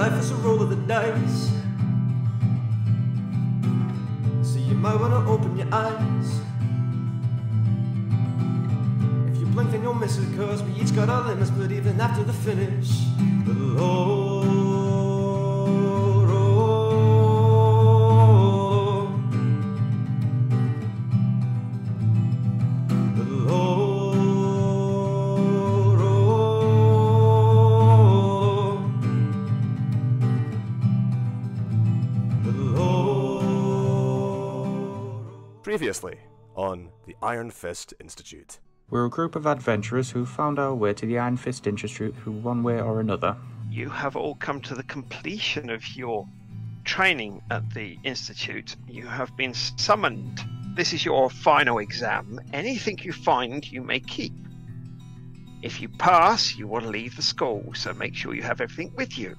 life is a roll of the dice. So you might wanna open your eyes. If you blink then you'll miss it, cause we each got our limits. But even after the finish, the roll, the roll, the roll. Previously on the Ironfist Institute. We're a group of adventurers who found our way to the Ironfist Institute through one way or another. You have all come to the completion of your training at the Institute. You have been summoned. This is your final exam. Anything you find, you may keep. If you pass, you will leave the school, so make sure you have everything with you.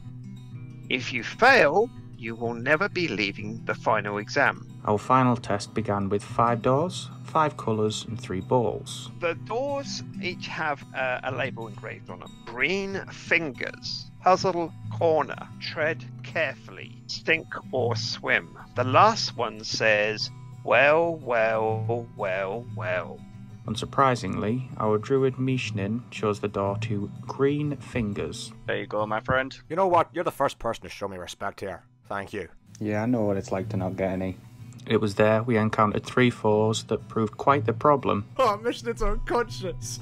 If you fail, you will never be leaving the final exam. Our final test began with 5 doors, 5 colours and 3 balls. The doors each have a label engraved on them. Green fingers, puzzle corner, tread carefully, sink or swim. The last one says, well, well, well, well. Unsurprisingly, our druid Mishnin chose the door to green fingers. There you go, my friend. You know what? You're the first person to show me respect here. Thank you. Yeah, I know what it's like to not get any. It was there we encountered 3 fours that proved quite the problem. Oh, Mishnit's unconscious.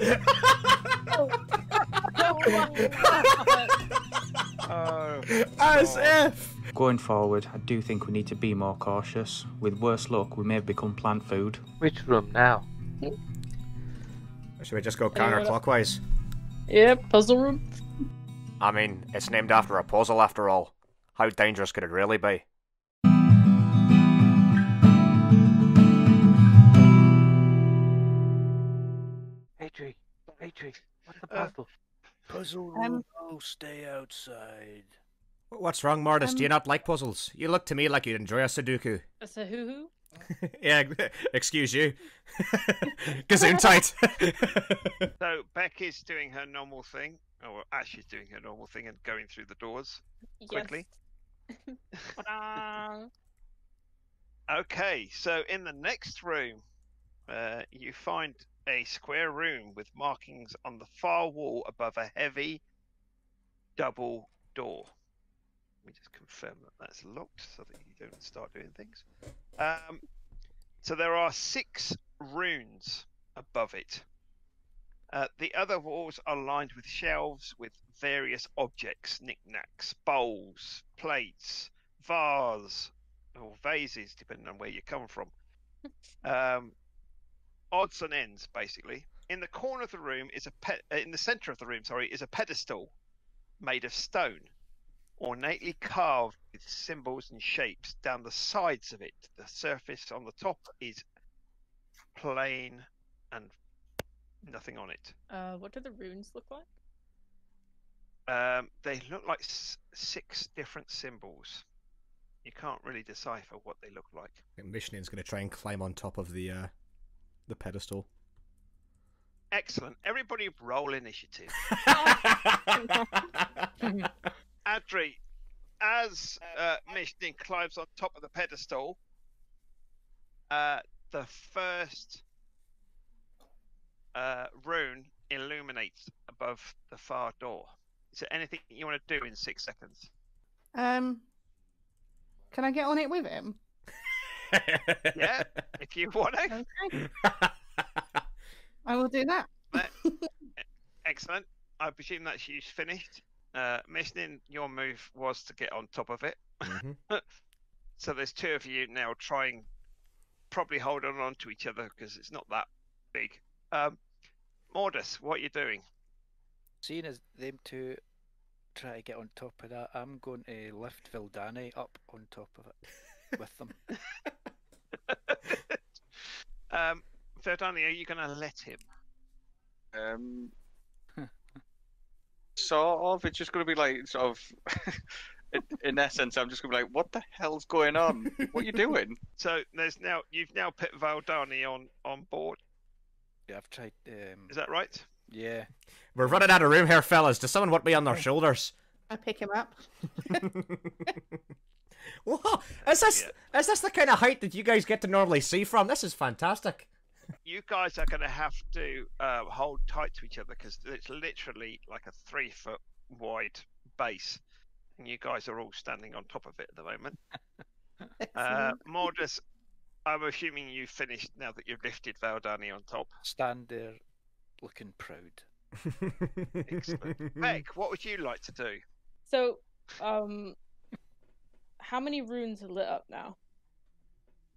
As if. Going forward, I do think we need to be more cautious. With worse luck, we may have become plant food. Which room now? Should we just go counterclockwise? Yep, puzzle room. I mean, it's named after a puzzle after all. How dangerous could it really be? Adri, what's the puzzle? Puzzle room, oh, stay outside. What's wrong, Mortis? Do you not like puzzles? You look to me like you'd enjoy a Sudoku. That's a hoo-hoo? Yeah, excuse you. Gazoon tight. So Becky's doing her normal thing. Oh, well, Ash is doing her normal thing and going through the doors quickly. Yes. Okay, so in the next room, you find a square room with markings on the far wall above a heavy double door. Let me just confirm that that's locked so that you don't start doing things. So there are 6 runes above it. The other walls are lined with shelves with various objects, knickknacks, bowls, plates, vase, or vases, depending on where you come from. Odds and ends, basically. In the corner of the room is in the center of the room, is a pedestal made of stone, ornately carved with symbols and shapes down the sides of it. The surface on the top is plain and nothing on it. What do the runes look like? They look like 6 different symbols. You can't really decipher what they look like. Mishnin's going to try and climb on top of the pedestal. Excellent. Everybody roll initiative. Adri, as Mishnin climbs on top of the pedestal, the first rune illuminates above the far door. Is there anything you want to do in 6 seconds? Can I get on it with him? Yeah, if you want to. Okay. I will do that. Excellent. I presume that's you finished. Mishnin, your move was to get on top of it. Mm-hmm. So there's 2 of you now trying, probably holding on to each other because it's not that big. Mortis, what are you doing? Seeing as them 2 try to get on top of that, I'm going to lift Vildani up on top of it with them. Verdani, are you going to let him? Sort of. It's just going to be like, sort of, in essence, I'm just going to be like, what the hell's going on? What are you doing? So you've now put Valdani on board. Yeah, I've tried. Is that right? Yeah. We're running out of room here, fellas. Does someone want me on their shoulders? I pick him up. Whoa! Is this the kind of height that you guys get to normally see from? This is fantastic. You guys are going to have to hold tight to each other because it's literally like a 3-foot wide base, and you guys are all standing on top of it at the moment. Mordus, I'm assuming you've finished now that you've lifted Valdani on top. Stand there, looking proud. Excellent. Beck, what would you like to do? So, how many runes are lit up now?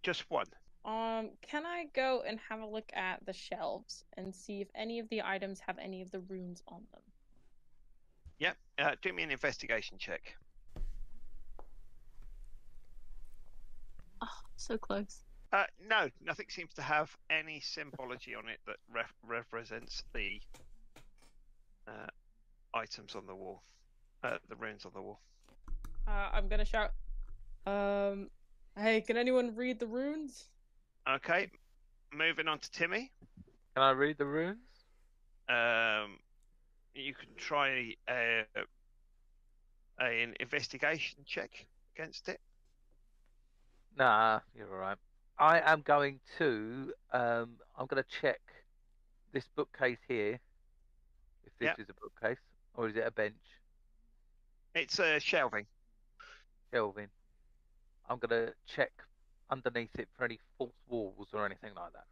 Just one. Can I go and have a look at the shelves and see if any of the items have any of the runes on them? Yep. Do me an investigation check. Oh, so close. No, nothing seems to have any symbology on it that represents the items on the wall, the runes on the wall. I'm gonna shout, hey, can anyone read the runes? Okay, moving on to Timmy. Can I read the runes? You can try an investigation check against it. Nah, you're alright. I am going to check this bookcase here. If this is a bookcase, or is it a bench? It's shelving. Shelving. I'm gonna check underneath it for any false walls or anything like that.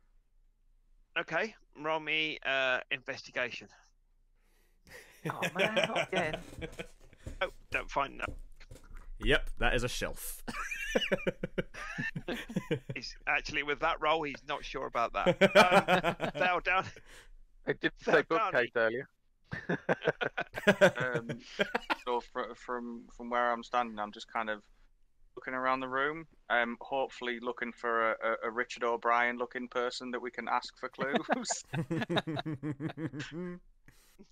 Okay, roll me investigation. Oh man, not again. Oh, don't find no. Yep, that is a shelf. He's actually, with that roll, he's not sure about that. Fell down. I did say bookcase earlier. So from where I'm standing, I'm just kind of looking around the room. Hopefully looking for a Richard O'Brien looking person that we can ask for clues.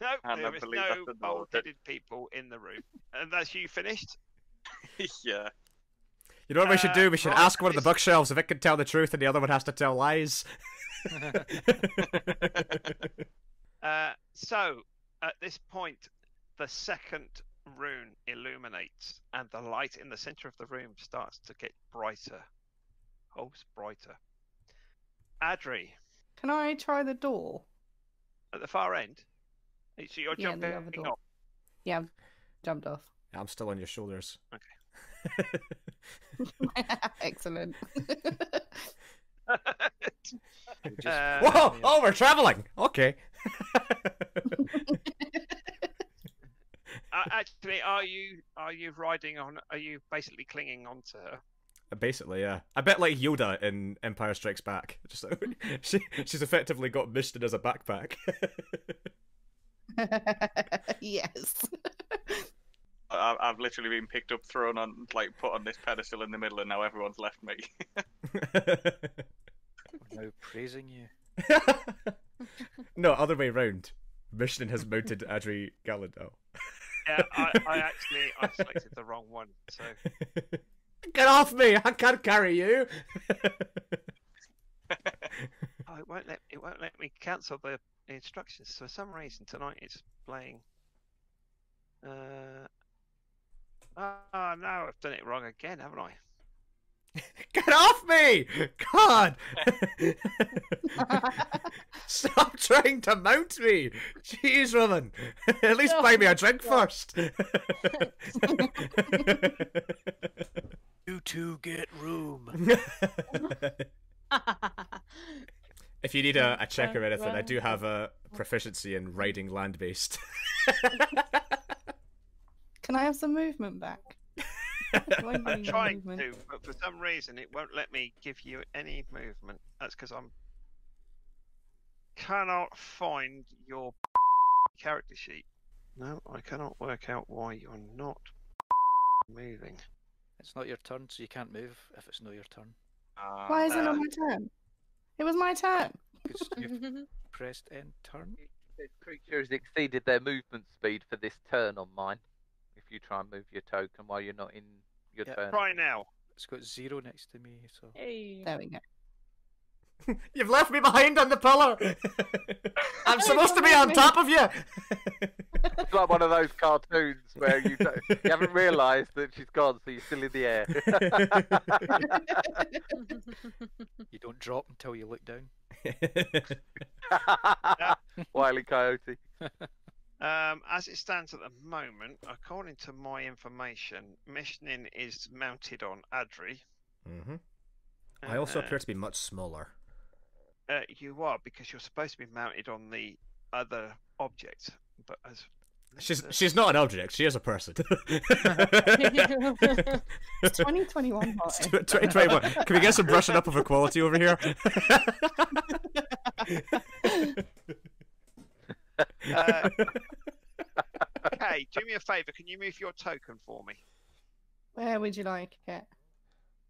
No, there is no bald-headed people in the room. And that's you finished? Yeah. You know what we should do? We should ask one of the bookshelves if it can tell the truth and the other one has to tell lies. So, at this point, the second rune illuminates, and the light in the center of the room starts to get brighter. Oh, it's brighter. Adri. Can I try the door? At the far end? So you're jumping the other door. off? Yeah, I've jumped off. I'm still on your shoulders. Okay. Excellent. Whoa! Oh, we're traveling! Okay. Actually, are you riding on? Are you basically clinging onto her? Basically, yeah. A bit like Yoda in Empire Strikes Back. Just she's effectively got Mishton as a backpack. Yes. I've literally been picked up, thrown on, like put on this pedestal in the middle, and now everyone's left me. We're now praising you. No, other way round. Mishton has mounted Adri Gallandale. Yeah, I selected the wrong one. So get off me! I can't carry you. Oh, it won't let me cancel the instructions. For some reason tonight it's playing. Oh no, I've done it wrong again, haven't I? Get off me! God! Stop trying to mount me! Jeez, woman! At least buy me a drink first! You two get room. If you need a check or anything, I do have a proficiency in riding land-based. Can I have some movement back? I'm trying to, but for some reason it won't let me give you any movement. That's because I cannot find your character sheet. No, I cannot work out why you're not moving. It's not your turn, so you can't move if it's not your turn. Why is it not my turn? It was my turn. Because you've pressed end turn. This creature has exceeded their movement speed for this turn on mine. If you try and move your token while you're not in your turn. Try now. It's got 0 next to me, so. Hey. There we go. You've left me behind on the pillar! I'm supposed to be on top of you! It's like one of those cartoons where you haven't realised that she's gone, so you're still in the air. You don't drop until you look down. Wile E. Coyote. As it stands at the moment, according to my information, Mishnin is mounted on Adri. Mm-hmm. I also appear to be much smaller. You are, because you're supposed to be mounted on the other object, but as She's not an object. She is a person. It's 2021. It's 2021. Can we get some brushing up of equality over here? Okay, do me a favour. Can you move your token for me? Where would you like it?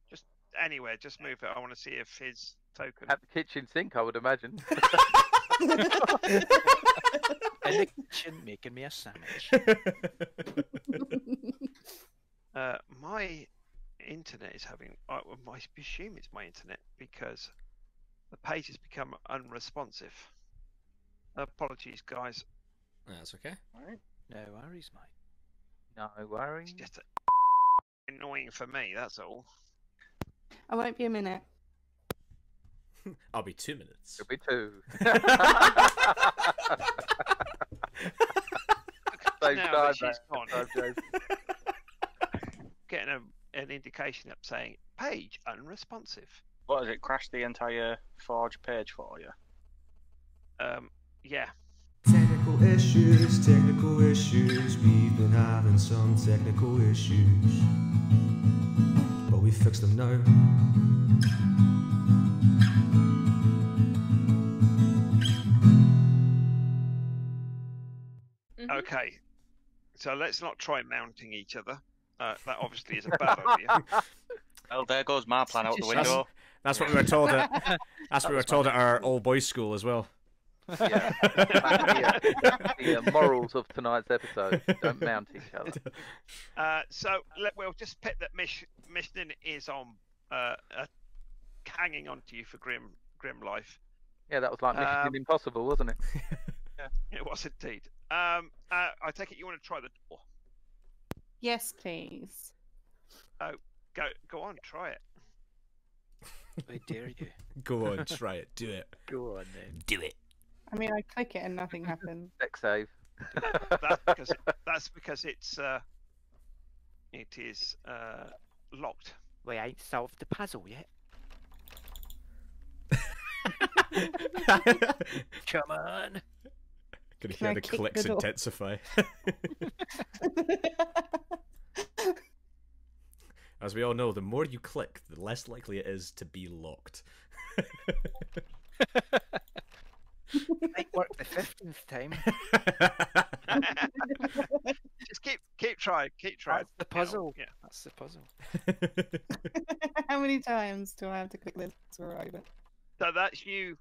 Just anywhere. Just move it. I want to see if his token. At the kitchen sink, I would imagine. In the kitchen, making me a sandwich. My internet is having. I assume it's my internet because the page has become unresponsive. Apologies, guys. That's okay. Alright. No worries, mate. No worries. It's just annoying for me. That's all. I won't be a minute. I'll be 2 minutes. It'll be 2. Same Now time, that she's mate. gone, I'm joking. getting an indication up saying page unresponsive. What has it crashed the entire Forge page for you? Yeah. Technical issues, we've been having some technical issues, but we fixed them now. Okay. So let's not try mounting each other. That obviously is a bad idea. Well, there goes my plan out the window. That's what we were told at. That's what we were told at our all boys school as well. Yeah. The morals of tonight's episode: don't mount each other. So we'll just pick that Mishnin is on hanging on to you for grim life. Yeah, that was like Mission Impossible, wasn't it? Yeah, it was indeed. I take it you want to try the door. Yes, please. Oh, go on, try it. I dare you. Go on, try it. Do it. Go on then. Do it. I mean, I click it and nothing happens. Deck save. That's because it is locked. We ain't solved the puzzle yet. Come on. Can Can hear I the kick clicks the door? intensify. As we all know, the more you click, the less likely it is to be locked. Might work the 15th time. Just keep trying. That's the puzzle. Yeah. That's the puzzle. How many times do I have to click this for open? So that's you.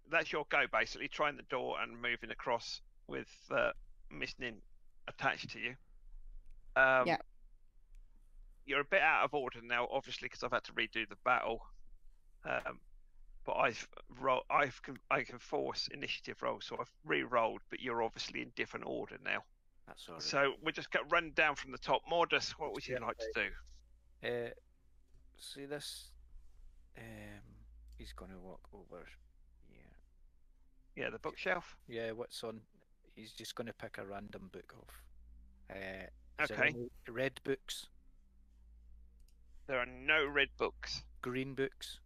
That's your go, basically, trying the door and moving across with Mishnin attached to you. Yeah. You're a bit out of order now, obviously, because I've had to redo the battle. But I can force initiative rolls, so I've re-rolled, but you're obviously in different order now. That's all right. So we'll just run down from the top. Mordus, what would you like to do? See this? He's going to walk over. Yeah, the bookshelf. Yeah, what's on? He's just going to pick a random book off. Is there Okay. any red books, There are no red books. green books.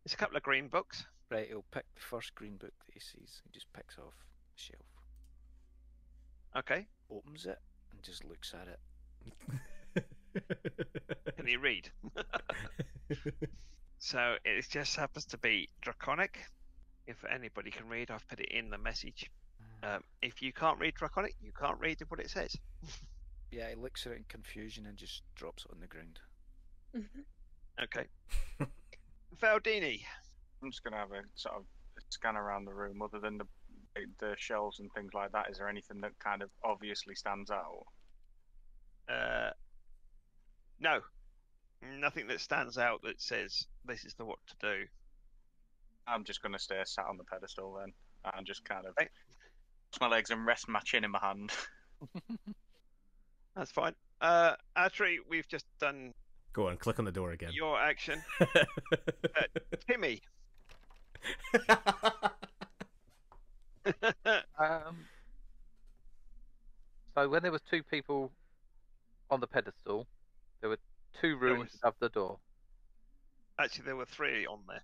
There's a couple of green books. Right, he'll pick the first green book that he sees. He just picks off the shelf, Okay. opens it, and just looks at it. Can you read? So it just happens to be Draconic. If anybody can read, I've put it in the message. If you can't read Draconic, you can't read what it says. Yeah, he looks at it in confusion and just drops it on the ground. Okay. Valdini. I'm just gonna have a sort of scan around the room. Other than the shelves and things like that, is there anything that kind of obviously stands out? No. Nothing that stands out that says this is the what to do. I'm just gonna stay sat on the pedestal then, and just kind of Okay. my legs and rest my chin in my hand. That's fine. Atri, we've just done Go on, click on the door again. your action. Timmy. So when there was 2 people on the pedestal, there were 2 rooms above the door. Actually, there were 3 on there.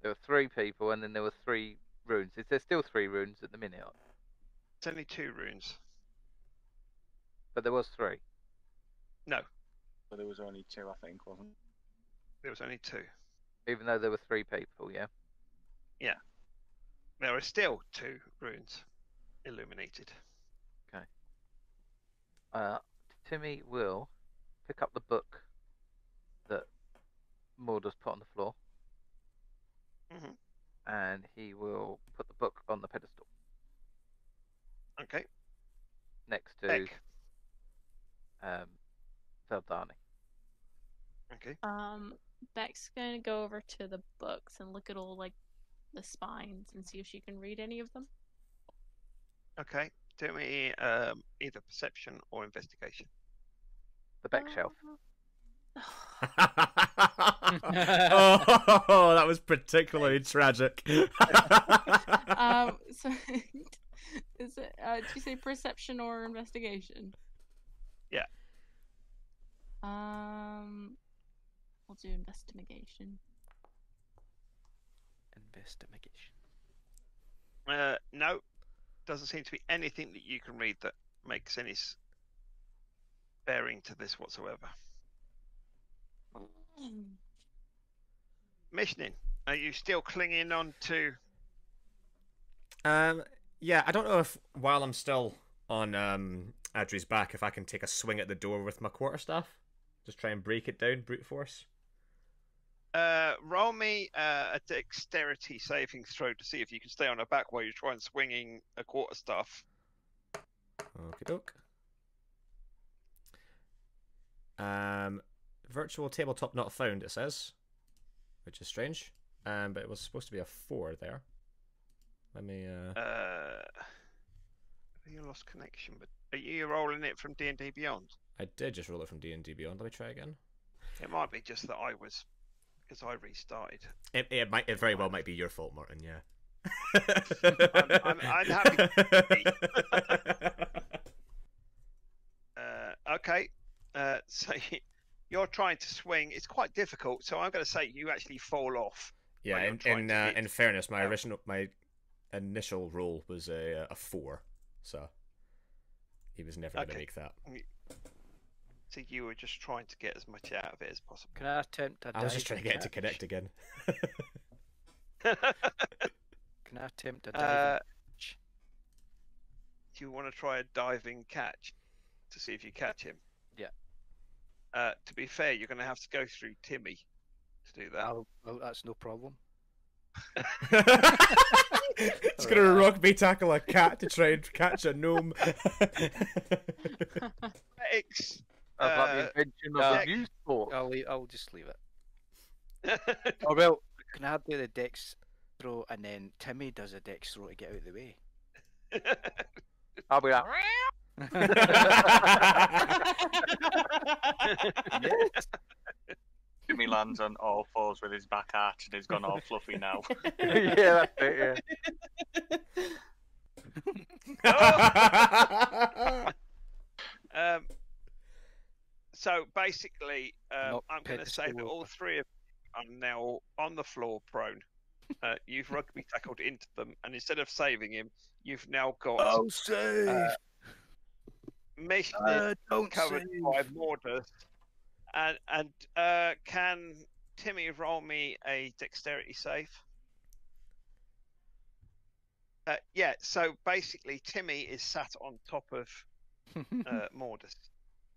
There were 3 people, and then there were 3 runes. Is there still 3 runes at the minute? It's only 2 runes. But there was 3. No, But there was only 2, I think, wasn't? there was only 2. Even though there were 3 people, yeah. There are still 2 runes illuminated. Timmy will pick up the book that Morda's put on the floor, and he will put the book on the pedestal Okay. next to Beck. Feldani. Okay. Beck's gonna go over to the books and look at all like the spines and see if she can read any of them. Okay. Do me either perception or investigation. The Beck shelf. Oh, that was particularly tragic. So is it? Did you say perception or investigation? Yeah. We'll do investigation. Investigation. No, doesn't seem to be anything that you can read that makes any bearing to this whatsoever. Mishnin, are you still clinging on to? Yeah, I don't know if while I'm still on Adri's back, if I can take a swing at the door with my quarterstaff, just try and break it down, brute force. Roll me a dexterity saving throw to see if you can stay on her back while you're trying swinging a quarterstaff. Okie doke. Virtual tabletop not found, it says, which is strange. But it was supposed to be a 4 there. Let me. You lost connection, but are you rolling it from D&D Beyond? I did just roll it from D&D Beyond. Let me try again. It might be just that I was, because I restarted. It very well might be your fault, Martin. Yeah. I'm happy. Okay. So you're trying to swing. It's quite difficult. So I'm going to say you actually fall off. Yeah. In fairness, my initial roll was a 4, so he was never going to make that. So you were just trying to get as much out of it as possible. Can I attempt a I was just trying to get it to connect again. Can I attempt a diving catch? Do you want to try a diving catch to see if you catch him? Yeah. To be fair, you're going to have to go through Timmy to do that. Oh, that's no problem. It's gonna rugby tackle a cat to try and catch a gnome. X. That's like the invention of a new sport. I'll just leave it. Or well, can I do the dex throw and then Timmy does a dex throw to get out of the way? I'll be like. Yes. Jimmy lands on all fours with his back arched and he's gone all fluffy now. Yeah, that's it, yeah. So basically, I'm going to say that all 3 of you are now on the floor prone. You've rugby tackled into them, and instead of saving him, you've now got. Oh, save! Mission don't covered save. by Mordas. And can Timmy roll me a dexterity save? Yeah, so basically Timmy is sat on top of Mordas.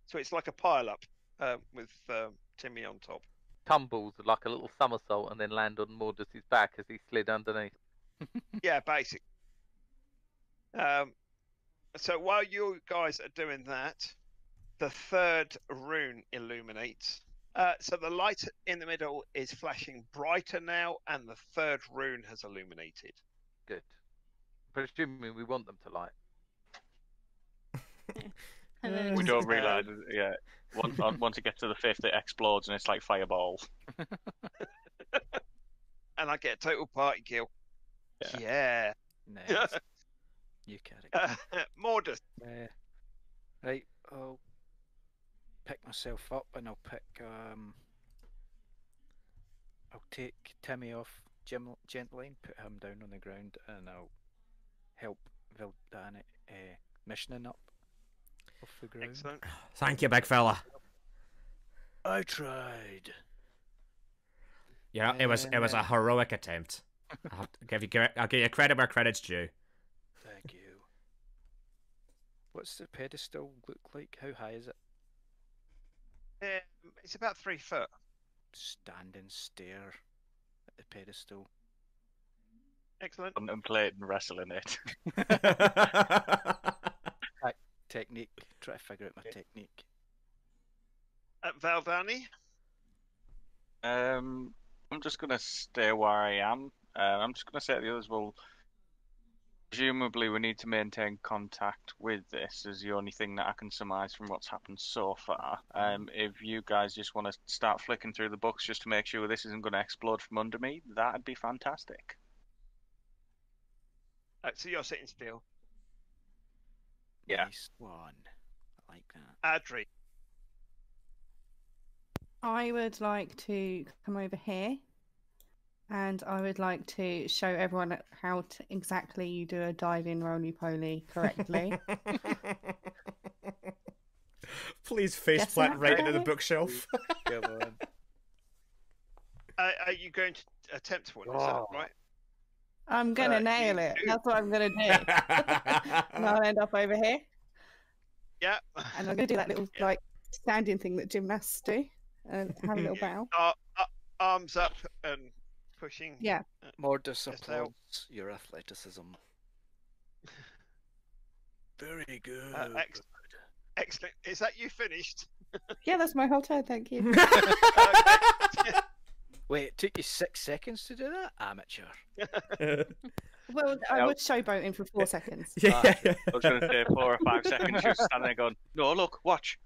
So it's like a pile-up with Timmy on top. Tumbles like a little somersault and then land on Mordus's back as he slid underneath. Yeah, basically. So while you guys are doing that, the 3rd rune illuminates. So the light in the middle is flashing brighter now, and the 3rd rune has illuminated. Good. Presuming we want them to light. And then it We just don't explodes. realise, yeah. Once it gets to the 5th, it explodes and it's like fireball. And I get a total party kill. Yeah. Yeah. Nice. New character. Mordus. Right, I'll pick myself up and I'll take Timmy off gently and put him down on the ground, and I'll help Vildana missioning up off the ground. Excellent. Thank you, big fella. I tried. Yeah, it was a heroic attempt. I'll give you credit where credit's due. Thank you. What's the pedestal look like? How high is it? It's about 3 foot. Stand and stare at the pedestal. Excellent. Contemplate and wrestle in it. Technique. Try to figure out my technique. Valdani. I'm just gonna stay where I am. I'm just gonna say to the others, well, presumably we need to maintain contact with this as the only thing that I can surmise from what's happened so far. If you guys just want to start flicking through the books just to make sure this isn't going to explode from under me, that'd be fantastic. So you're sitting still. Yeah. Nice one. I like that. Adri. I would like to come over here, and I would like to show everyone how to exactly you do a dive-in roly-poly correctly. Please faceplant that right into the right? bookshelf. Come on. Are you going to attempt one? Is that right? I'm gonna nail you it. do. That's what I'm gonna do. And I'll end up over here, Yeah. and I'm gonna do that little like standing thing that gymnasts do, and have a little bow. Arms up and pushing. Yeah. Mordus Yes, they'll- applauds your athleticism. Very good. Excellent. Is that you finished? Yeah, that's my whole turn. Thank you. Wait, it took you 6 seconds to do that? Amateur. Well, I was showboating for 4 seconds. Yeah. I was going to say 4 or 5 seconds. You're standing there going, no, look, watch.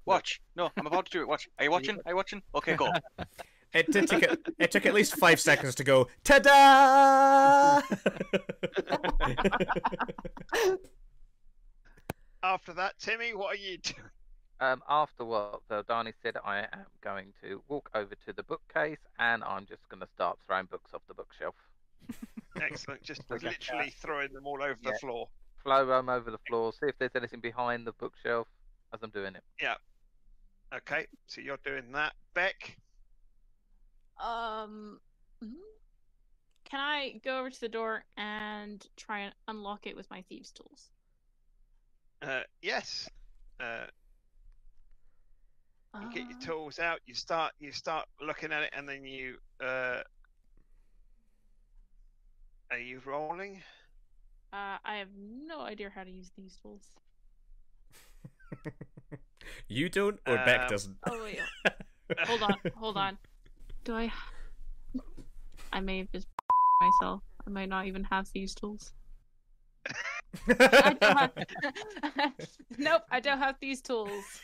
No, I'm about to do it. Watch. Are you watching? Okay, go. It took at least 5 seconds to go, ta-da! After that, Timmy, what are you doing? After what Dani said, I am going to walk over to the bookcase and I'm just going to start throwing books off the bookshelf. Excellent. Just Okay. literally throwing them all over the Yeah. floor. Flow them over the floor, see if there's anything behind the bookshelf as I'm doing it. Okay, so you're doing that. Beck? Mhm. Can I go over to the door and try and unlock it with my thieves' tools? Yes. You get your tools out. You start looking at it, and then you are you rolling? I have no idea how to use these tools. You don't, or Beck Um, doesn't? Oh wait, hold on. Do I? I may have just myself. I might not even have these tools. I don't have... Nope, I don't have these tools.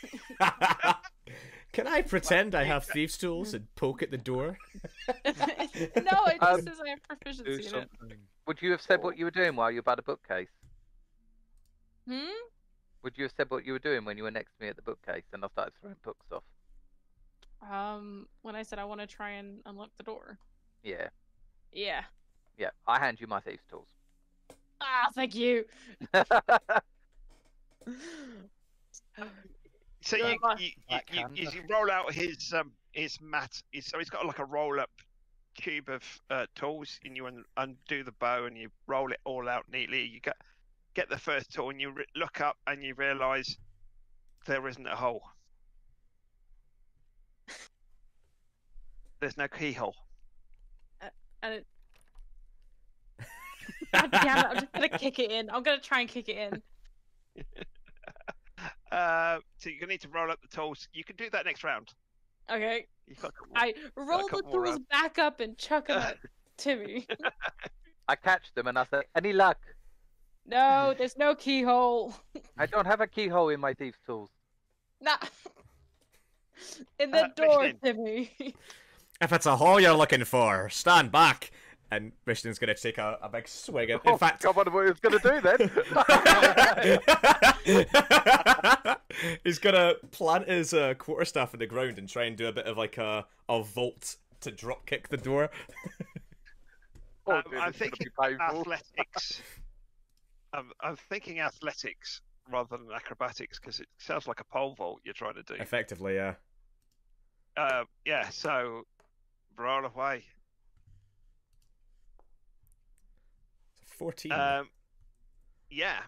Can I pretend I have thieves' tools and poke at the door? No, it just says I have proficiency in it. Would you have said what you were doing while you were by the bookcase? Would you have said what you were doing when you were next to me at the bookcase and I started throwing books off? When I said I want to try and unlock the door. Yeah. Yeah. Yeah. I hand you my thieves' tools. Ah, thank you. So Go you on. you roll out his mat. So he's got like a roll up cube of tools, and you undo the bow and you roll it all out neatly. You get the first tool and you look up and you realise there isn't a hole. There's no keyhole. And it... God damn it, I'm just gonna kick it in. I'm gonna try and kick it in. So you're gonna need to roll up the tools. You can do that next round. Okay. You've got I roll the couple more tools rounds. back up and chuck them at Timmy. I catch them and I say, any luck? No, there's no keyhole. I don't have a keyhole in my thieves' tools. Nah. In the door, Michelin. Timmy. If it's a hole you're looking for, stand back. And Michelin's going to take a big swig. In fact, I wonder what he was going to do then. he's going to plant his quarterstaff in the ground and try and do a bit of like a vault to drop kick the door. Oh, dude, I'm it's gonna thinking be painful. athletics. I'm thinking athletics rather than acrobatics because it sounds like a pole vault you're trying to do. Effectively, yeah. Yeah, so roll away. 14. Yeah.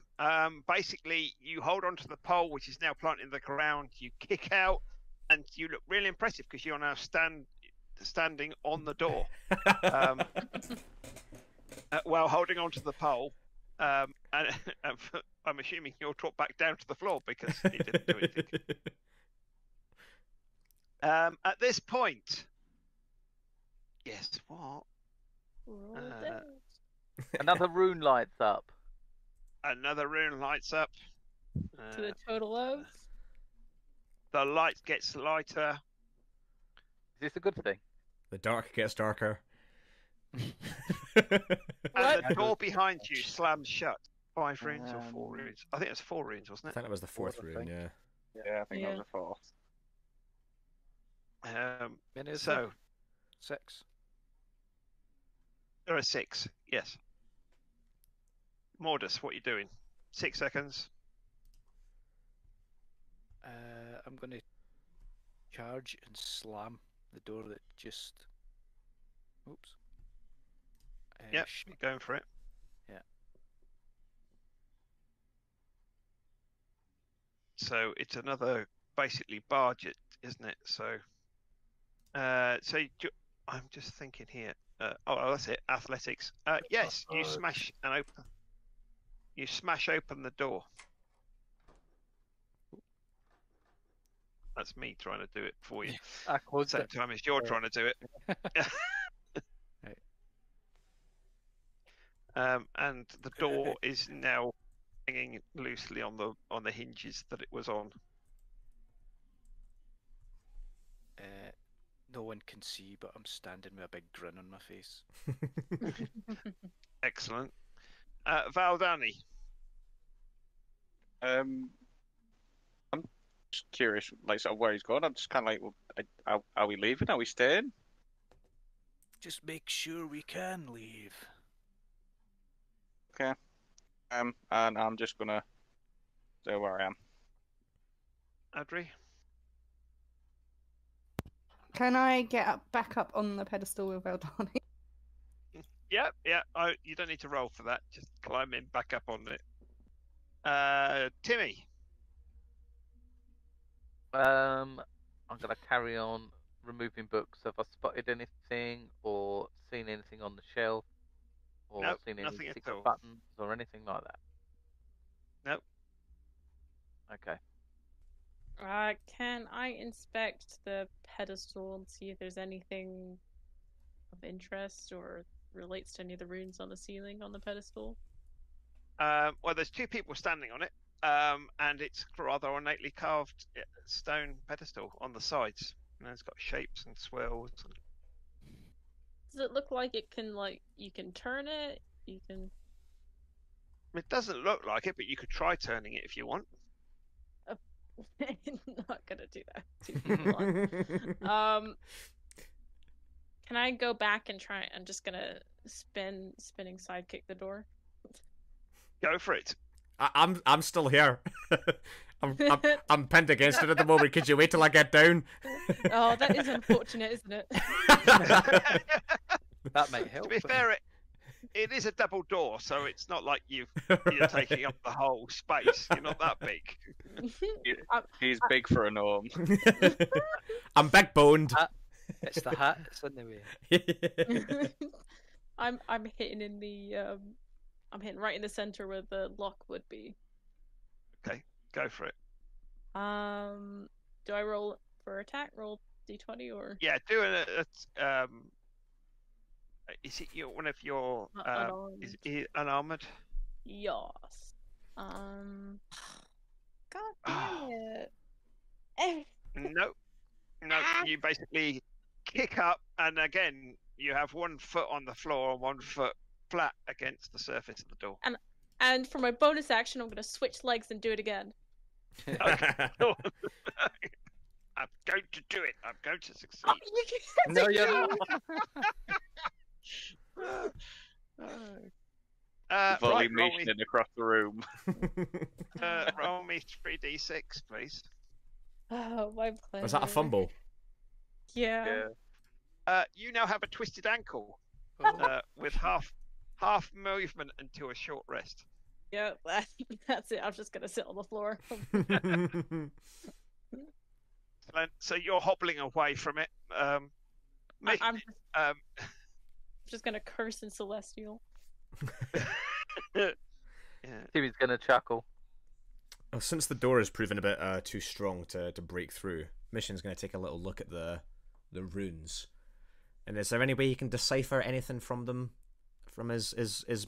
Basically, you hold onto the pole, which is now planted in the ground. You kick out, and you look really impressive because you're now standing on the door, while holding onto the pole. And I'm assuming you'll drop back down to the floor because it didn't do anything. At this point, guess what? Roll it. Another rune lights up. Another rune lights up. To the total of. The light gets lighter. Is this a good thing? The dark gets darker. And the door behind you slams shut. 5 runes or 4 runes? I think it was 4 runes, I wasn't it? think that was the fourth rune, yeah. Yeah, I think that was a 4. So 6. there are 6. Yes. Mordus, what are you doing? 6 seconds. I'm going to charge and slam the door that just. Oops. Yep, you're going for it. Yeah. So it's another basically barge it, isn't it? So, I'm just thinking here. That's it. Athletics. Yes, you smash and open. You smash open the door. That's me trying to do it for you. At the same time as you're trying to do it. And the door is now hanging loosely on the hinges that it was on. No one can see, but I'm standing with a big grin on my face. Excellent. Valdani. I'm just curious, like, sort of where he's going. I'm just kind of like, well, are we leaving? Are we staying? Just make sure we can leave. Okay. And I'm just gonna stay where I am. Adri. Can I get back up on the pedestal with Valdani? Yeah. You don't need to roll for that. Just climb in, back up on it. Timmy. I'm gonna carry on removing books. Have I spotted anything or seen anything on the shelf? Or Nope, seen any nothing at secret all. buttons or anything like that? Nope. Okay. Can I inspect the pedestal and see if there's anything of interest or relates to any of the runes on the ceiling on the pedestal? Well, there's 2 people standing on it, and it's rather ornately carved stone pedestal on the sides. And it's got shapes and swirls. Does it look like it can, like, you can turn it? You can. It doesn't look like it, but you could try turning it if you want. Not gonna do that. Too full-on. Can I go back and try? I'm just gonna spinning sidekick the door. Go for it. I'm still here. I'm pinned against it at the moment. Could you wait till I get down? Oh, that is unfortunate, isn't it? That might help. To be fair, it is a double door, so it's not like you're taking up the whole space. You're not that big. He's big for a gnome. I'm big boned. It's the hat that's in the way. I'm hitting in the I'm hitting right in the center where the lock would be. Okay, go for it. Do I roll for attack? Roll d20 or? Yeah, do is it one of your is it unarmored? Yes. God damn it. Eh, No, no. You basically kick up, and again, you have one foot on the floor and one foot flat against the surface of the door. And for my bonus action, I'm gonna switch legs and do it again. Okay. I'm going to do it. I'm going to succeed. Oh, you can't No, do you're it! not. Volley Right, roll me, motioning across the room. roll me 3d6, please. Oh, my pleasure. Was that a fumble? Yeah. You now have a twisted ankle with half movement until a short rest. Yeah, that's it. I'm just gonna sit on the floor. So you're hobbling away from it. I'm just gonna curse in Celestial. Yeah. Timmy's gonna chuckle. Well, since the door is proven a bit too strong to break through, Mission's going to take a little look at the runes. And is there any way he can decipher anything from them, from his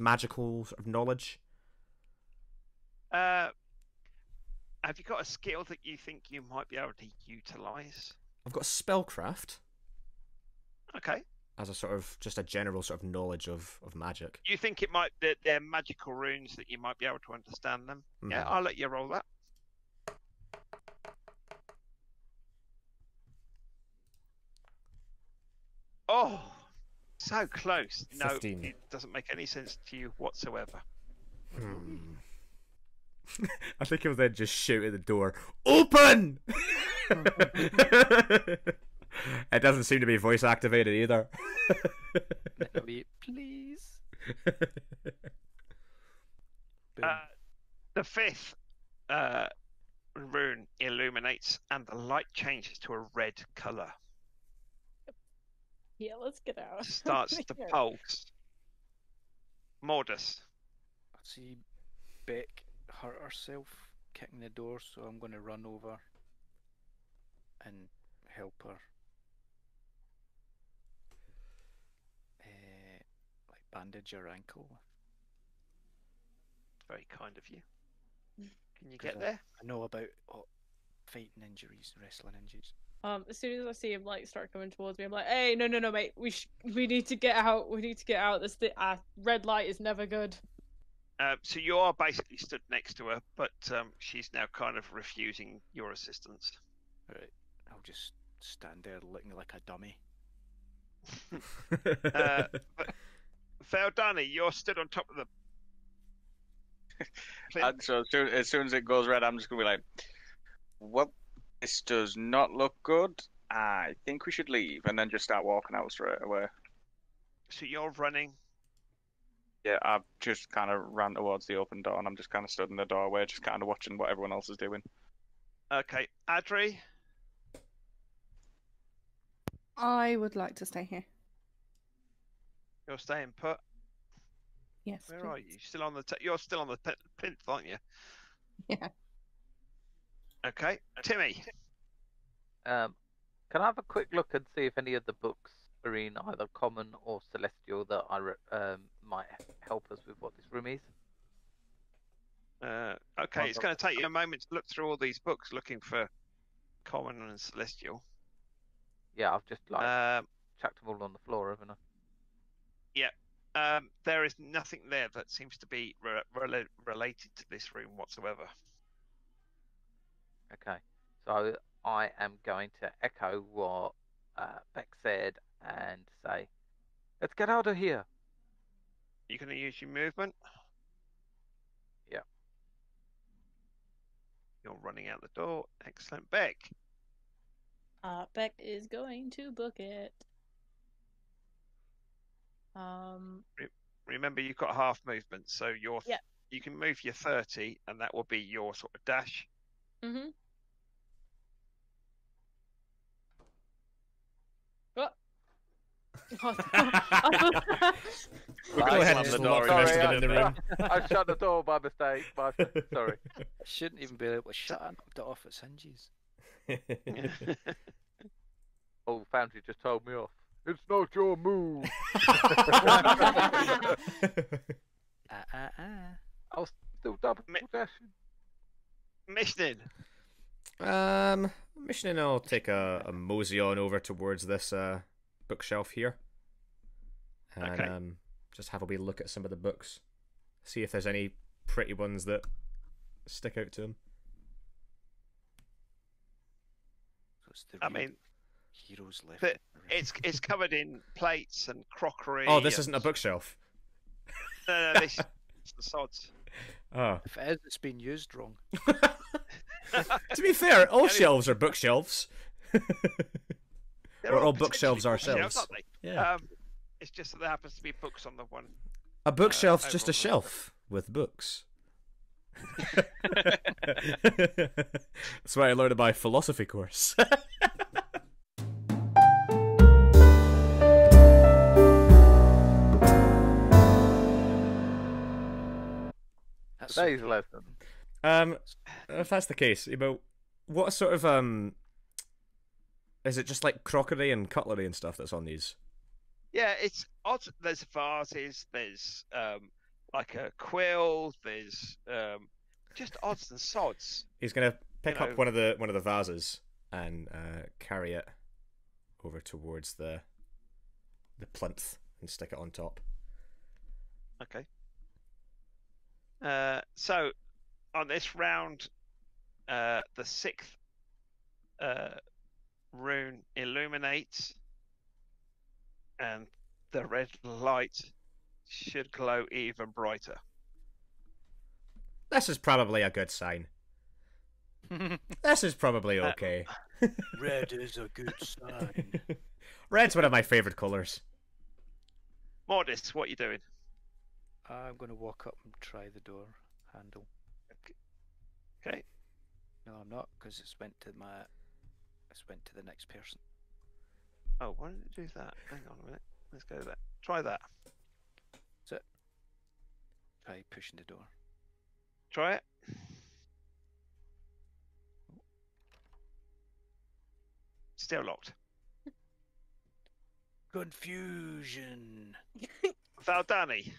magical sort of knowledge? Have you got a skill that you think you might be able to utilize? I've got spellcraft Okay. as a sort of just a general sort of knowledge of magic. You think it might they're magical runes that you might be able to understand them? Yeah, I'll let you roll that. Oh, so close. 15. No, it doesn't make any sense to you whatsoever. I think he'll then just shout at the door, "Open!" It doesn't seem to be voice activated either. Please. The fifth rune illuminates, and the light changes to a red color. Yeah, let's get out. Starts to pulse. Mordus. I see Beck hurt herself kicking the door, so I'm going to run over and help her. Like bandage her ankle. Very kind of you. Can you 'Cause get there? I know about fighting injuries, wrestling injuries. As soon as I see him like start coming towards me, I'm like, "Hey, no, mate. We need to get out. We need to get out. This red light is never good." So you are basically stood next to her, but she's now kind of refusing your assistance. Right, I'll just stand there looking like a dummy. Feldani, you're stood on top of the. And so as soon as it goes red, I'm just gonna be like, "Well, this does not look good. I think we should leave," and then just start walking out straight away. So you're running. Yeah, I've just kind of ran towards the open door, and I'm just kind of stood in the doorway, just kind of watching what everyone else is doing. Okay, Adri. I would like to stay here. You're staying put. Yes. Where please. are you? Still on the you're still on the plinth, aren't you? Yeah. Okay, Timmy. Can I have a quick look and see if any of the books are in either common or celestial that might help us with what this room is? Okay, it's going to take you a moment to look through all these books looking for common and celestial. Yeah, I've just chucked them all on the floor, haven't I? Yeah. There is nothing there that seems to be related to this room whatsoever. Okay, so I am going to echo what Beck said and say, "Let's get out of here." You're going to use your movement? Yeah. You're running out the door. Excellent. Beck. Beck is going to book it. Remember, you've got half movement, so Yeah. you can move your 30, and that will be your sort of dash. Mm-hmm. What? We'll go ahead and just lock the rest of it in the room. I shut the door by mistake. Sorry. Shouldn't even be able to shut it. I knocked it off its hinges. Oh, Foundry just told me off. It's not your move. double Mi- dashing. Missioning. Mission and I'll take a mosey on over towards this bookshelf here, and Okay. just have a wee look at some of the books, see if there's any pretty ones that stick out to him. So it's the I real mean, heroes left. the- it's covered in plates and crockery. Oh, this and- isn't a bookshelf. No, this is the sods. Oh, If it is, it's been used wrong. to be fair, all shelves are bookshelves. They're Or all potentially bookshelves ourselves. aren't they? Yeah, It's just that there happens to be books on the one. a bookshelf's just a overall. shelf with books. That's what I learned in my philosophy course. That's Today's okay. lesson. If that's the case, what sort of is it just like crockery and cutlery and stuff that's on these? Yeah, it's odd. There's vases. There's like a quill. There's just odds and sods. He's gonna pick You up know- one of the vases and carry it over towards the plinth and stick it on top. Okay. So on this round, the sixth rune illuminates, and the red light should glow even brighter. This is probably a good sign. This is probably okay. Red is a good sign. Red's one of my favourite colours. Modest, what are you doing? I'm going to walk up and try the door handle. Okay. No, I'm not, because it's went to the next person. Oh, why did it do that? Hang on a minute. Let's go there. Try that. Try pushing the door. Try it. Still locked. Confusion. Valdani.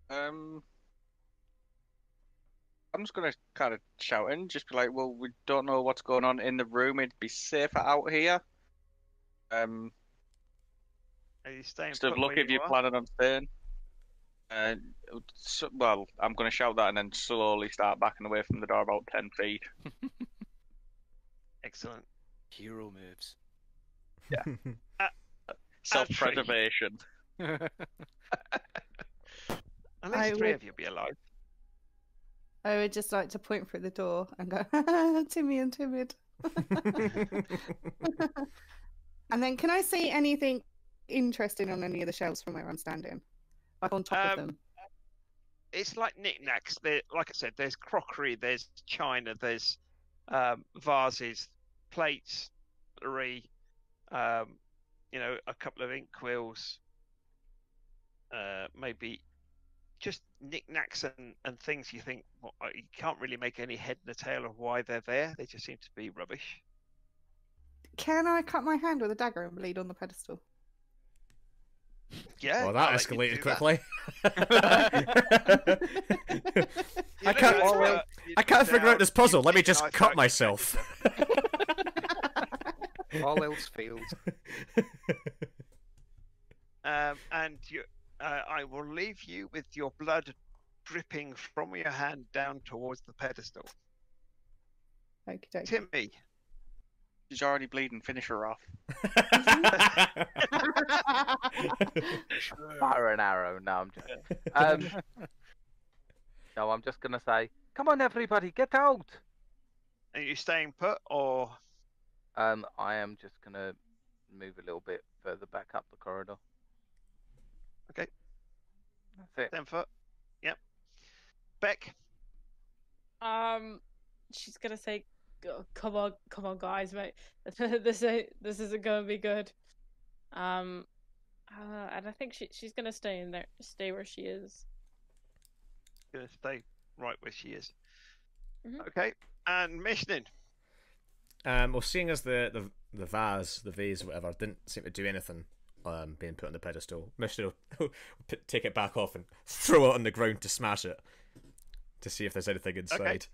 I'm just gonna kind of shout in, just be like, "Well, we don't know what's going on in the room. It'd be safer out here." Are you staying Just have put a look where if you you're are? planning on staying. Well, I'm gonna shout that and then slowly start backing away from the door about 10 feet. Excellent. Hero moves. Self-preservation. At least I three would- of you be alive. I would just like to point through the door and go, Timmy and timid. And then can I see anything interesting on any of the shelves from where I'm standing? Like on top of them? It's like knickknacks. Like I said, there's crockery, there's china, there's vases, plates, pottery, a couple of inkwells, maybe just knickknacks and things you think you can't really make any head and a tail of why they're there. They just seem to be rubbish. Can I cut my hand with a dagger and bleed on the pedestal? Yeah. Well, that I'll let you escalated do quickly. You I know, can't- it's, I you I can't sit figure out down, this puzzle. you Let me take a just knife cut out, myself. All else fails. and I will leave you with your blood dripping from your hand down towards the pedestal. Okey-dokey. Timmy, She's already bleeding. Finish her off. Fire an arrow. No, I'm joking. No, I'm just gonna say, come on, everybody, get out. are you staying put or? I am just gonna move a little bit further back up the corridor. Okay. That's it. 10 foot. Yep. Beck. She's gonna say, come on, guys, mate. this isn't gonna be good." And I think she's gonna stay where she is. Gonna stay right where she is. Mhm. Okay. And missioning. Well, seeing as the vase, whatever, didn't seem to do anything, being put on the pedestal. Missioner will take it back off and throw it on the ground to smash it to see if there's anything inside.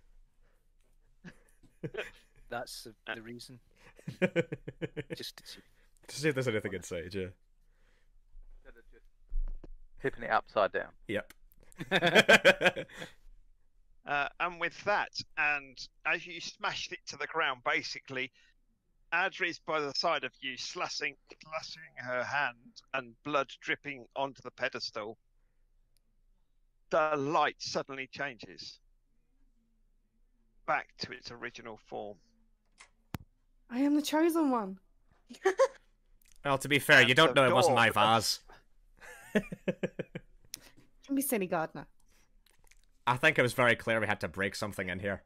That's the reason. Just to see. To see if there's anything inside, yeah. Instead of just tipping it upside down. Yep. And with that, and as you smashed it to the ground, basically, Adri's by the side of you, slashing her hand, and blood dripping onto the pedestal. The light suddenly changes back to its original form. I am the chosen one. Well, to be fair, you don't know it wasn't my vase. Don't be silly, gardener. I think it was very clear we had to break something in here.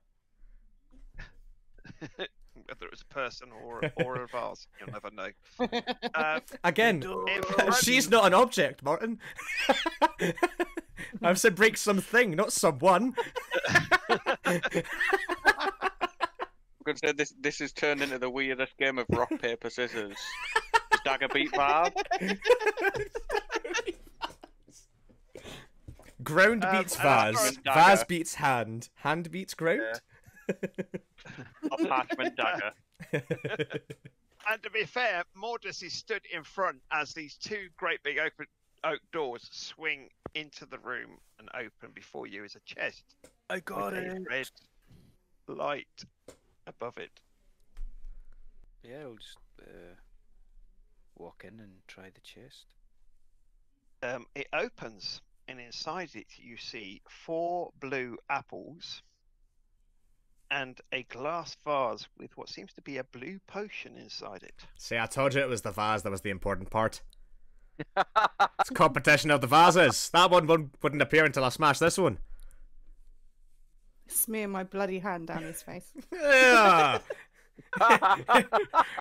Whether it was a person or a vase, you'll never know. Again, she's not an object, Martin. I've said break something, not someone. I'm going to say this has turned into the weirdest game of rock, paper, scissors. Dagger beat vase. Ground beats vase. Vase beats hand. Hand beats ground. A parchment dagger. And to be fair, Mordus is stood in front as these two great big open oak doors swing into the room and open before you is a chest. I got with it. a red light above it. Yeah, I'll just walk in and try the chest. It opens, and inside it you see 4 blue apples and a glass vase with what seems to be a blue potion inside it. See, I told you it was the vase that was the important part. It's competition of the vases. That one wouldn't appear until I smash this one. Smear my bloody hand down his face. Yeah.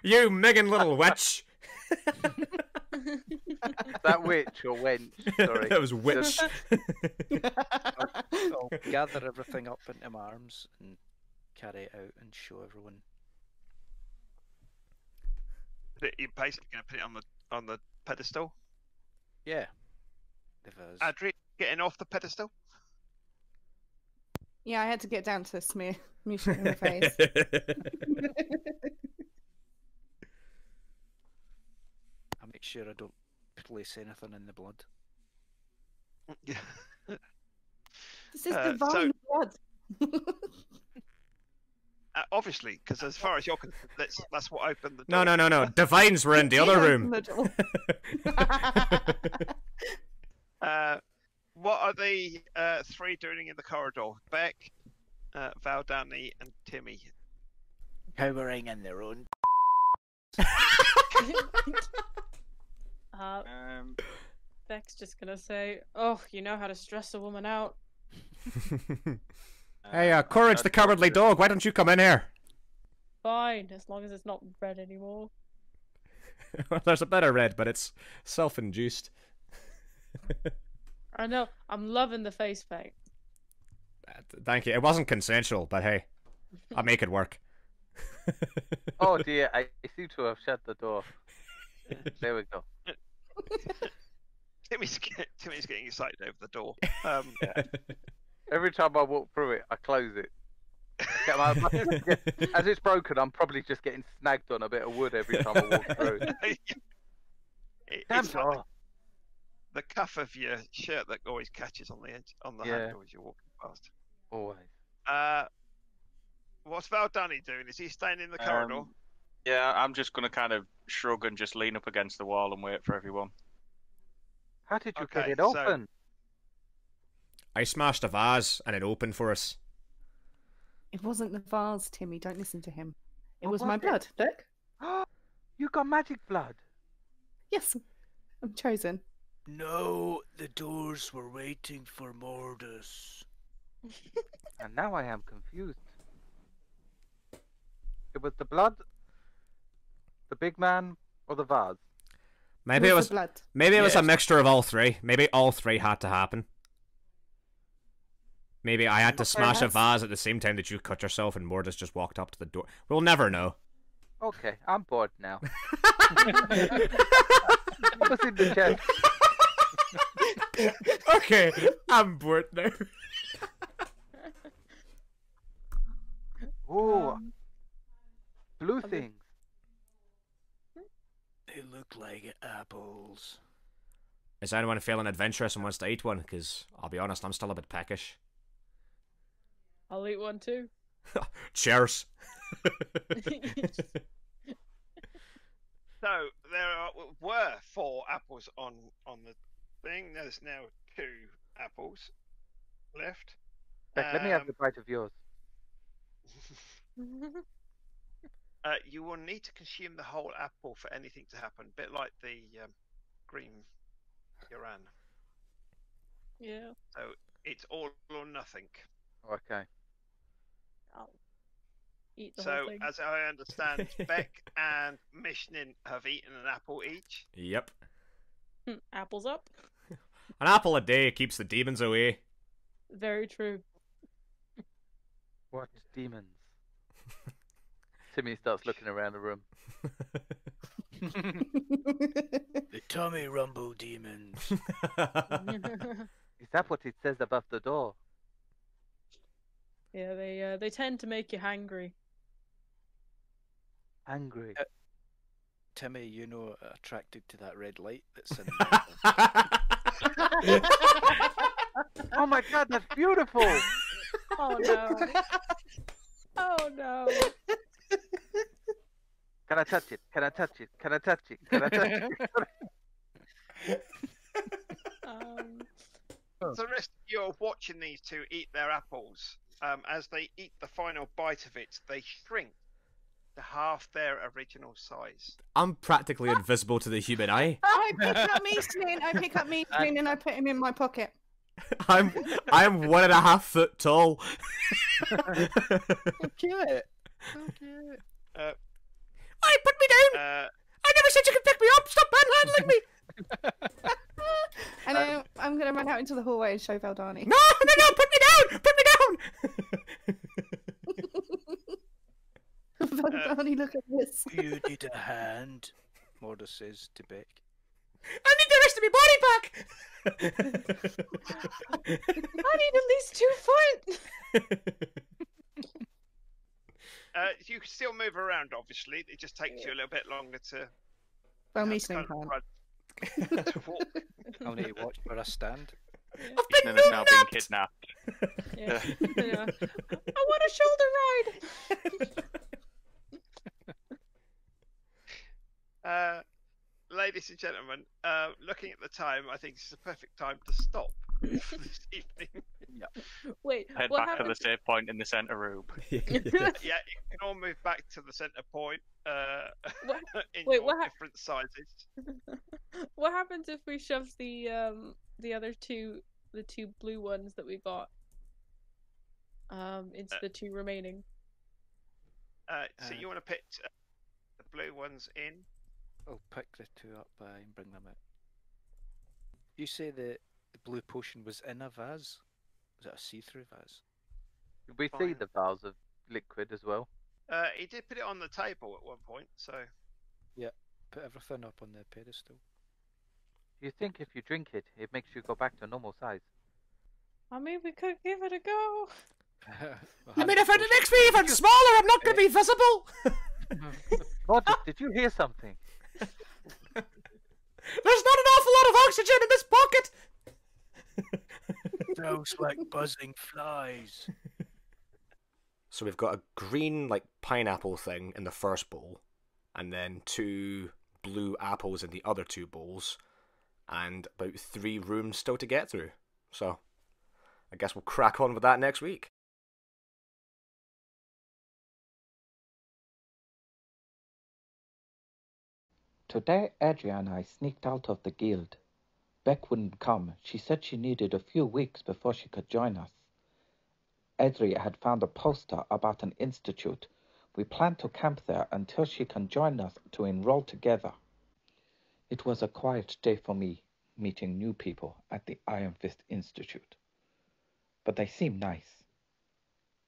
You migging little witch. That witch or wench? Sorry. That was witch. I'll gather everything up into my arms and carry it out and show everyone. You're basically going to put it on the pedestal. Yeah. The vase. Adri, getting off the pedestal. Yeah, I had to get down to smear shit in the face. I'll make sure I don't place anything in the blood. This is divine blood. Obviously, because as far as you're concerned, that's what opened the door. No. Divines were in the other room. What are the 3 doing in the corridor? Beck, Valdani, and Timmy. Cowering in their own. Beck's just gonna say, "Oh, you know how to stress a woman out." Hey, Courage the Cowardly Dog, why don't you come in here? Fine, as long as it's not red anymore. Well, there's a better red, but it's self-induced. I know, I'm loving the face paint. Thank you. It wasn't consensual, but hey, I'll make it work. Oh dear, I seem to have shut the door. There we go. Timmy's getting excited over the door. Yeah. Every time I walk through it, I close it. As it's broken, I'm probably just getting snagged on a bit of wood every time I walk through. It's like the cuff of your shirt that always catches on the edge, on the handle as you're walking past. Always. What's Valdani doing? Is he staying in the corridor? Yeah, I'm just going to kind of shrug and just lean up against the wall and wait for everyone. How did you get it open? I smashed a vase and it opened for us. It wasn't the vase, Timmy. Don't listen to him. It What was was my it? blood. Look. You got magic blood. Yes, I'm chosen. No, the doors were waiting for Mordus. And now I am confused. It was the blood, the big man, or the vase? Maybe it was. Blood. Maybe it was a mixture of all 3. Maybe all 3 had to happen. Maybe I had to smash a vase at the same time that you cut yourself, and Mordus just walked up to the door. We'll never know. Okay, I'm bored now. Pop us in the chat. Okay, I'm bored now. Oh, Um, blue I'll go- things. They look like apples. Is anyone feeling adventurous and wants to eat one? Because I'll be honest, I'm still a bit peckish. I'll eat one too. Cheers. So were 4 apples on the thing. There's now 2 apples left. Beck, let me have the bite of yours. You will need to consume the whole apple for anything to happen. A bit like the green Uran. Yeah. So it's all or nothing. Okay. I'll eat the So whole thing. as I understand, Beck and Mishnin have eaten an apple each. Yep. Apples up. An apple a day keeps the demons away. Very true. What demons? Timmy starts looking around the room. The tummy rumble demons. Is that what it says above the door? Yeah, they tend to make you hangry. Angry. Timmy, you know, attracted to that red light that's in Oh my god, that's beautiful! Oh no. Oh no. Can I touch it? Can I touch it? Can I touch it? Can I touch it? So the rest of you are watching these two eat their apples. As they eat the final bite of it, they shrink to half their original size. I'm practically invisible to the human eye. I pick up Meeson, and I put him in my pocket. I'm 1.5 foot tall. So cute. So cute. Hey, put me down! I never said you could pick me up! Stop manhandling me! And I'm going to run out into the hallway and show Valdani. No, put me down! Put me down! Valdani, look at this. You need a hand, Morda says to Beck. I need the rest of my body back! I need at least 2 foot. You can still move around, obviously. It just takes you a little bit longer to. Well, have to Meeson kind of can't. run to walk. I'll need to watch where I stand. Mishnin has now been kidnapped. Yeah. Yeah. I want a shoulder ride. Ladies and gentlemen, looking at the time, I think it's the perfect time to stop this evening. Wait, Head what back to the happened? save point in the centre room. Yeah, you can all move back to the centre point in wait, your what different sizes. What happens if we shove the other two, the 2 blue ones that we got, into the 2 remaining? So you want to pick the blue ones in? I'll pick the 2 up and bring them out. You say the blue potion was in a vase? Was it a see-through vase? We see the vials of liquid as well. He did put it on the table at one point, so. Yeah, put everything up on the pedestal. You think if you drink it, it makes you go back to normal size? I mean, we could give it a go. I mean, if it makes me even smaller, I'm not going to be visible! Morda, did you hear something? There's not an awful lot of oxygen in this pocket! Smells like buzzing flies. So we've got a green, like, pineapple thing in the first bowl, and then 2 blue apples in the other 2 bowls, and about 3 rooms still to get through. So, I guess we'll crack on with that next week. Today, Adria and I sneaked out of the guild. Beck wouldn't come. She said she needed a few weeks before she could join us. Adria had found a poster about an institute. We planned to camp there until she can join us to enroll together. It was a quiet day for me, meeting new people at the Ironfist Institute. But they seem nice.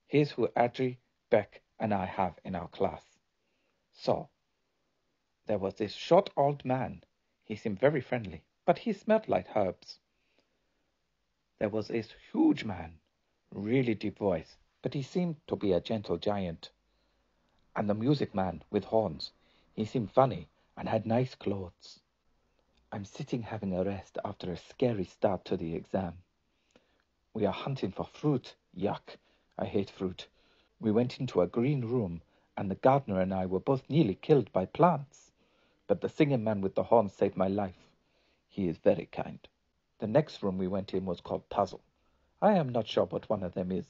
Here's who Adri, Beck, and I have in our class. So, there was this short old man. He seemed very friendly, but he smelled like herbs. There was this huge man, really deep voice, but he seemed to be a gentle giant. And the music man with horns, he seemed funny and had nice clothes. I'm sitting having a rest after a scary start to the exam. We are hunting for fruit. Yuck, I hate fruit. We went into a green room, and the gardener and I were both nearly killed by plants. But the singing man with the horns saved my life. He is very kind. The next room we went in was called Puzzle. I am not sure what one of them is,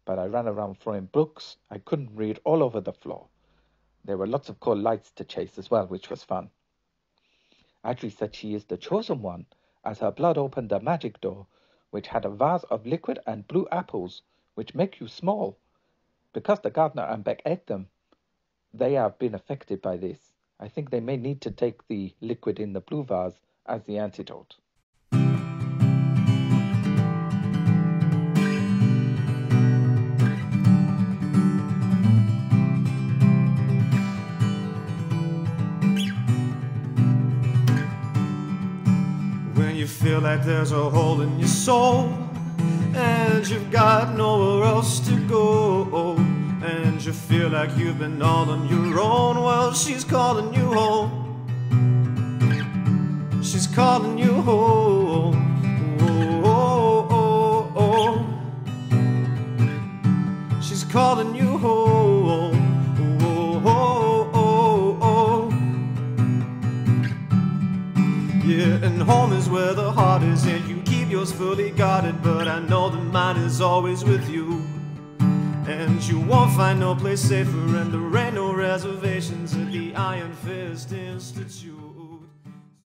but I ran around throwing books I couldn't read all over the floor. There were lots of cool lights to chase as well, which was fun. Audrey said she is the chosen one, as her blood opened a magic door, which had a vase of liquid and blue apples, which make you small. Because the gardener and Beck ate them, they have been affected by this. I think they may need to take the liquid in the blue vase as the antidote. When you feel like there's a hole in your soul, and you've got nowhere else to go, and you feel like you've been all on your own, well, she's calling you home. She's calling you home. Oh, oh, oh, oh. She's calling you home. Oh, oh, oh, oh. Yeah, and home is where the heart is, and you keep yours fully guarded, but I know that mine is always with you. And you won't find no place safer, and there ain't no reservations at the Ironfist Institute.